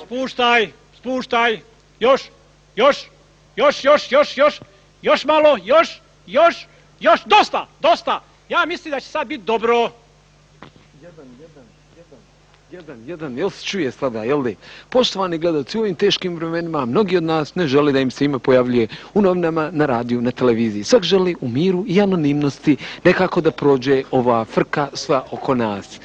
Spuštaj, spuštaj. Još malo, još. Dosta. Ja mislim da će sad biti dobro. Jedan, jel se čuje sada, jel li? Poštovani gledalci, u ovim teškim vremenima mnogi od nas ne žele da im se ime pojavljuje u novinama, na radiju, na televiziji. Svak želi u miru i anonimnosti nekako da prođe ova frka sva oko nas.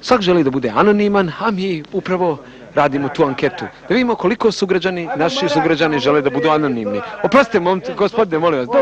Svak želi da bude anoniman, a mi upravo radimo tu anketu. Da vidimo koliko naši sugrađani žele da budu anonimni. Oprostite, gospodine, molim vas, da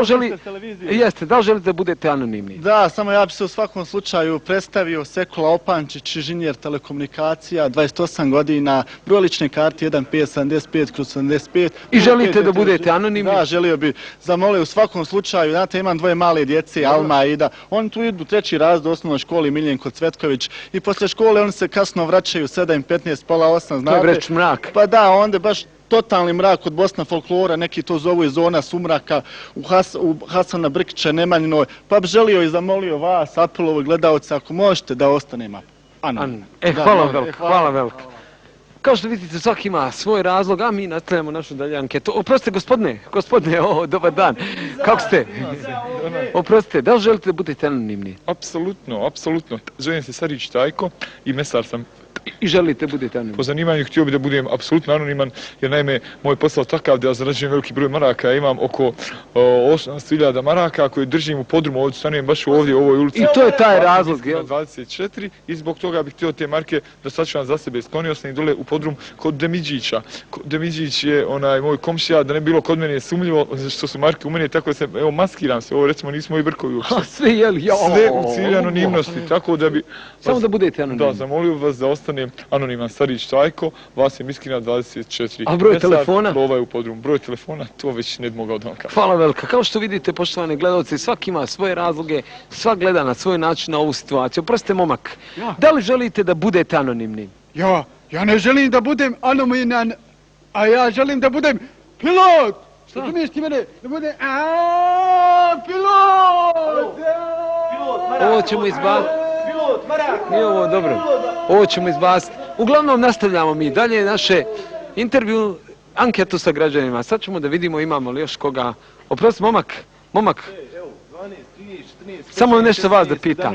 li želite da budete anonimni? Da, samo ja bi se u svakom slučaju predstavio Sekula Opančić, inženjer telekomunikacija, 28 godina, broj lične karte 1575/75. I želite da budete anonimni? Da, želio bi. Zamolio u svakom slučaju, znate, imam dvoje male djece, Alma i Ida. Oni tu idu 3. razred u osnovnoj školi Miljenko Cvetković i poslije škole oni se kasno vraćaju 7:15, pola 8. To je vreć mrak. Pa da, onda baš totalni mrak od Bosna folklora, neki to zovu iz zona sumraka, u Hasana Brkića, Nemanjinoj, pa bi želio i zamolio vas, apelovo gledalce, ako možete da ostanemo anonimni. Hvala veliko. Kao što vidite, svaki ima svoj razlog, a mi nastavljamo našu dalje anketu. Oprostite, gospodine, dobar dan. Kako ste? Oprostite, da li želite da budete anonimni? Apsolutno. Zovem se Sarić Tajko i mesar sam. I želite da budete anoniman? Po zanimanju htio bih da budem apsolutno anoniman, jer naime moj posao takav da ja zarađujem veliki broj maraka. Ja imam oko 800.000 maraka koje držim u podrumu, ovdje stanujem baš ovdje u ovoj ulici. I to je taj razlog, jel? 24 i zbog toga bih htio te marke da sačuvam za sebe. Sklonio sam ih dole u podrum kod Demidžića. Demidžić je moj komšija, da ne bilo kod mene sumljivo što su marke u mene, tako da se, evo, maskiram se, ovo recimo nisu moji brkovi uopšte. Sve, jel? Sve u cilju anonimnosti, tako da bi... Samo da budete anonimni. Da, zamolio vas da ostanem anoniman Sarić Tajko, vas je Miskina 24. A broj telefona? Lova je u podrumu. Broj telefona, to već ne bi mogao da vam kažem. Hvala velika. Kao što vidite, poštovani gledalci, svak ima svoje razloge, svak gleda na svoj način na ovu situaciju. Oprostite, momak, da li želite da budete anonimni? Ja ne želim da budem anoniman, a ja želim da budem pilot! Šta? Razumiješ ti mene? Da budem pilot! Ovo ćemo izbaciti. Nije ovo dobro. Ovo ćemo izbaciti. Uglavnom nastavljamo mi dalje naše intervju, anketu sa građanima. Sad ćemo da vidimo imamo li još koga. Oprosti, momak. Samo nešto vas da pitam.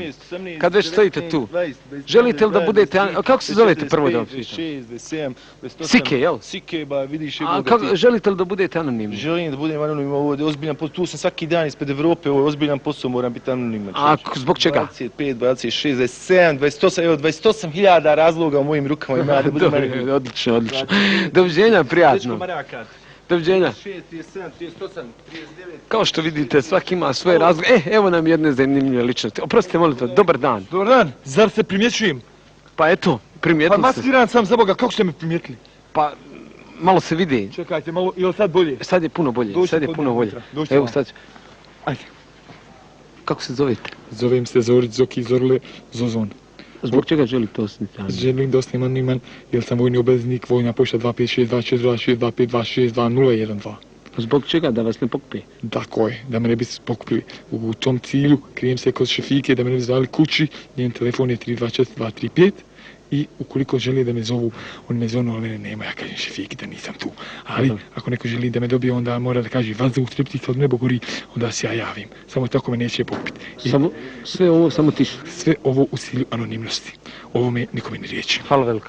Kad već stojite tu. Želite li da budete... Kako se zovete prvo da vam pitam? Sike, jel? Sike, ba vidiš... A želite li da budete anonimni? Želim da budem anoniman, ovo je ozbiljan posao. Tu sam svaki dan ispred Evrope, ovo je ozbiljan posao, moram biti anoniman. A zbog čega? 25, 26, 27, 28, evo 28.000 razloga u mojim rukama ima da budem anoniman. Odlično. Doviđenja, prijatno. Doviđenja. 36, 37, 38, 39... Kao što vidite, svaki ima svoje razloge. Evo nam jedne zanimljive ličnosti. Oprostite, molite, dobar dan. Dobar dan, zar se primjećujem? Pa eto, primijetili se. Pa maskiran sam za Boga, kako ste me primijetili? Pa, malo se vidi. Čekajte, malo, je li sad bolje? Sad je puno bolje, Evo sad ću. Ajde. Kako se zovete? Zovem se Zorić Zoki Zorle Zozon. Zbog čega želite ostati anoniman? Želim da ostanem anoniman, jer sam vojni obveznik, vojna pošta 256 26 26 25 26 2012. Zbog čega, da vas ne pokupije? Tako je, da me ne bi pokupili. U tom cilju krijem se kod šefike da me ne bi zvali kući, njen telefon je 324 235 i ukoliko želi da me zovu, on me zovu, ali nema, ja kažem šefiki da nisam tu. Ali ako neko želi da me dobije, onda mora da kaže vazduh streptica od nebo gori, onda se ja javim. Samo tako me neće pokupiti. Sve ovo samo tiše? Sve ovo u cilju anonimnosti. Ovo me nikome ne riječi. Hvala velika.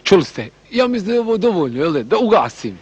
Čuli ste, ja mislim da je ovo dovoljno, jel da ugasim.